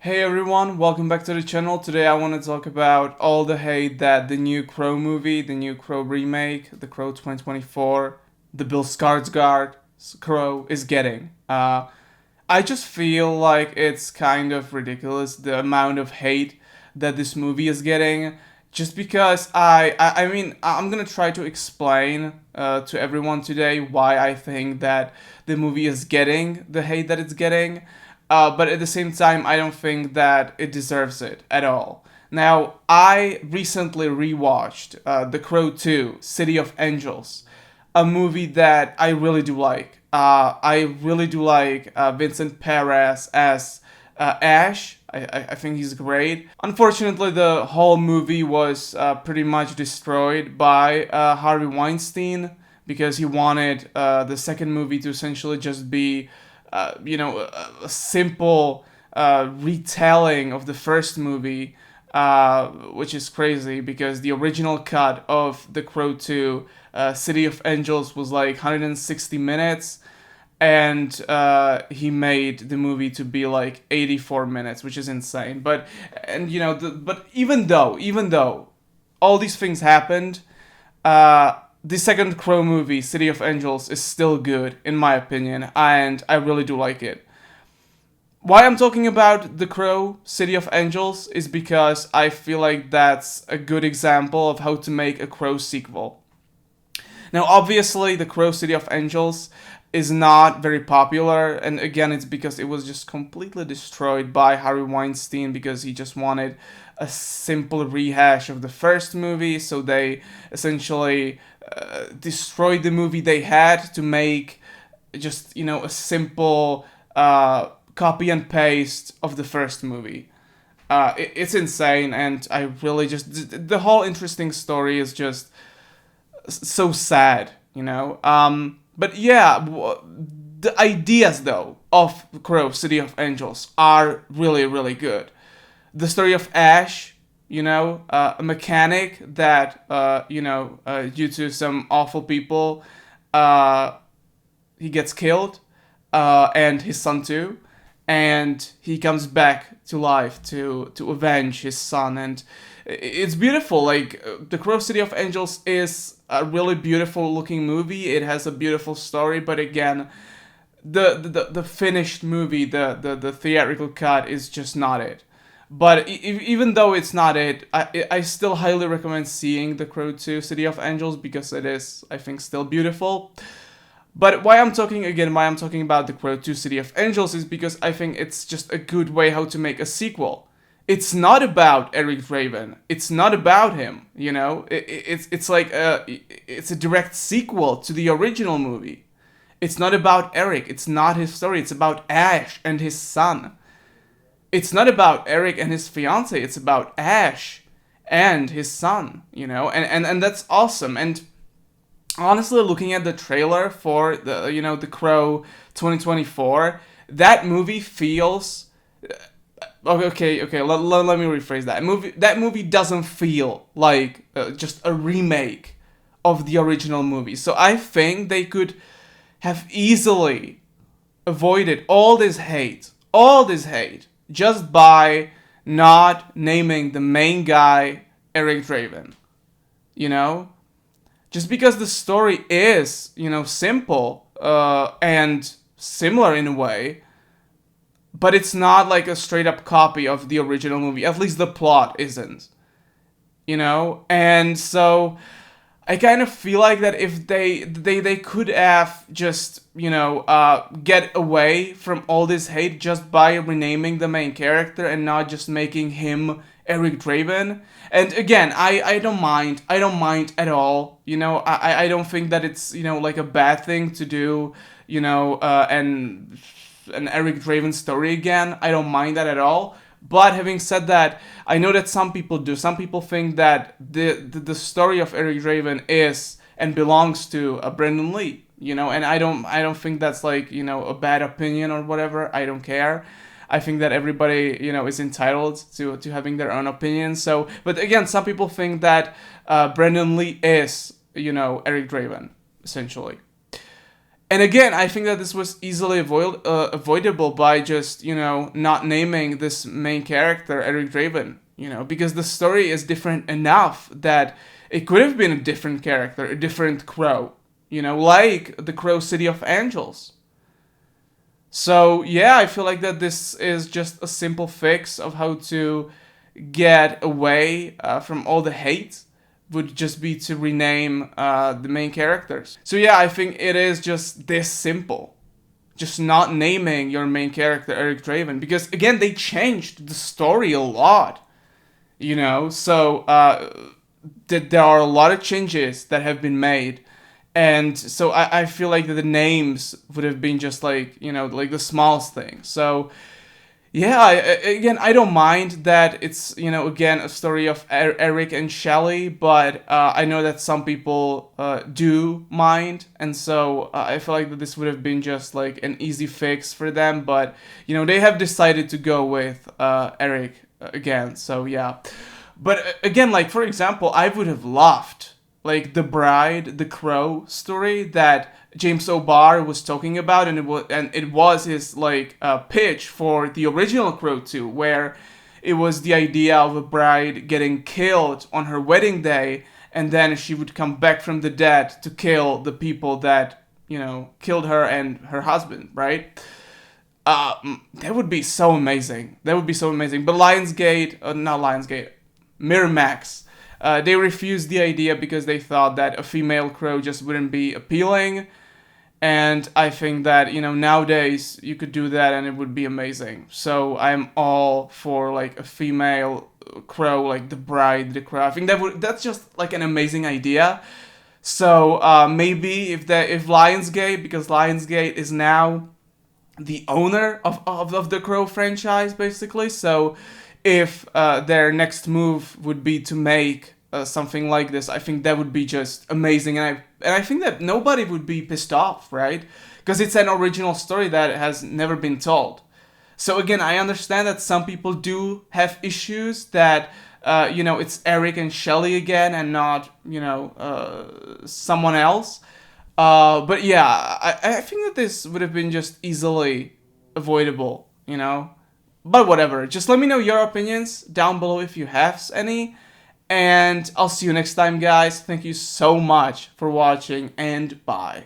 Hey everyone, welcome back to the channel. Today I want to talk about all the hate that the new Crow movie, the new Crow remake, the Crow 2024, the Bill Skarsgård Crow is getting. I just feel like it's kind of ridiculous the amount of hate that this movie is getting. Just because I'm gonna try to explain to everyone today why I think that the movie is getting the hate that it's getting. But at the same time, I don't think that it deserves it at all. Now, I recently rewatched The Crow 2, City of Angels, a movie that I really do like. I really do like Vincent Perez as Ash. I think he's great. Unfortunately, the whole movie was pretty much destroyed by Harvey Weinstein because he wanted the second movie to essentially just be a simple retelling of the first movie, which is crazy because the original cut of The Crow 2, City of Angels, was like 160 minutes, and he made the movie to be like 84 minutes, which is insane. But even though all these things happened, the second Crow movie, City of Angels, is still good in my opinion, and I really do like it. Why I'm talking about The Crow, City of Angels, is because I feel like that's a good example of how to make a Crow sequel. Now, obviously, The Crow, City of Angels is not very popular, and again, it's because it was just completely destroyed by Harvey Weinstein because he just wanted a simple rehash of the first movie, so they essentially destroyed the movie they had to make just a simple copy and paste of the first movie. It's insane, and I really just the whole interesting story is just so sad. But yeah, the ideas though of Crow City of Angels are really really good. The story of Ash, a mechanic that due to some awful people, uh, he gets killed, and his son too, and he comes back to life to avenge his son, and it's beautiful. Like the Crow City of Angels is a really beautiful looking movie. It has a beautiful story, but again, the finished movie, the theatrical cut is just not it. But even though it's not it, I still highly recommend seeing The Crow 2 City of Angels because it is, I think, still beautiful. But why I'm talking about The Crow 2 City of Angels is because I think it's just a good way how to make a sequel. It's not about Eric Draven. It's not about him, it's like it's a direct sequel to the original movie. It's not about Eric. It's not his story. It's about Ash and his son. It's not about Eric and his fiance. It's about Ash and his son, and that's awesome. And honestly, looking at the trailer for the Crow 2024, that movie feels okay. Let me rephrase that. That movie doesn't feel like just a remake of the original movie. So I think they could have easily avoided all this hate, just by not naming the main guy Eric Draven. You know, just because the story is simple and similar in a way, but it's not like a straight up copy of the original movie. At least the plot isn't. And so I kind of feel like that if they could have just get away from all this hate just by renaming the main character and not just making him Eric Draven. And again, I don't mind at all. I don't think that it's like a bad thing to do. And an Eric Draven story again. I don't mind that at all. But having said that, I know that some people do. Some people think that the story of Eric Draven is and belongs to Brandon Lee. And I don't think that's like a bad opinion or whatever. I don't care. I think that everybody is entitled to having their own opinion. So, but again, some people think that Brandon Lee is Eric Draven essentially. And again, I think that this was easily avoidable by just, not naming this main character Eric Draven, because the story is different enough that it could have been a different character, a different crow, like the Crow City of Angels. So, yeah, I feel like that this is just a simple fix of how to get away from all the hate would just be to rename the main characters. So yeah, I think it is just this simple. Just not naming your main character Eric Draven. Because again, they changed the story a lot. So there are a lot of changes that have been made. And so I feel like the names would have been just like, like the smallest thing. So yeah, again, I don't mind that it's, again, a story of Eric and Shelley, but I know that some people do mind, and so I feel like that this would have been just like an easy fix for them, but, they have decided to go with Eric again, so yeah. But again, like, for example, I would have loved, like, The Bride, the Crow story that James O'Barr was talking about, and it was his like pitch for the original Crow 2, where it was the idea of a bride getting killed on her wedding day, and then she would come back from the dead to kill the people that killed her and her husband, right? That would be so amazing. That would be so amazing. But not Lionsgate, Miramax. They refused the idea because they thought that a female crow just wouldn't be appealing. And I think that, nowadays you could do that and it would be amazing. So I'm all for like a female crow, like the Bride, the Crow. I think that's just like an amazing idea. So maybe if Lionsgate, because Lionsgate is now the owner of the Crow franchise, basically. So if their next move would be to make something like this, I think that would be just amazing, and I think that nobody would be pissed off, right? Because it's an original story that has never been told. So again, I understand that some people do have issues that it's Eric and Shelley again and not someone else. But yeah, I think that this would have been just easily avoidable, But whatever. Just let me know your opinions down below if you have any. And I'll see you next time, guys. Thank you so much for watching, and bye.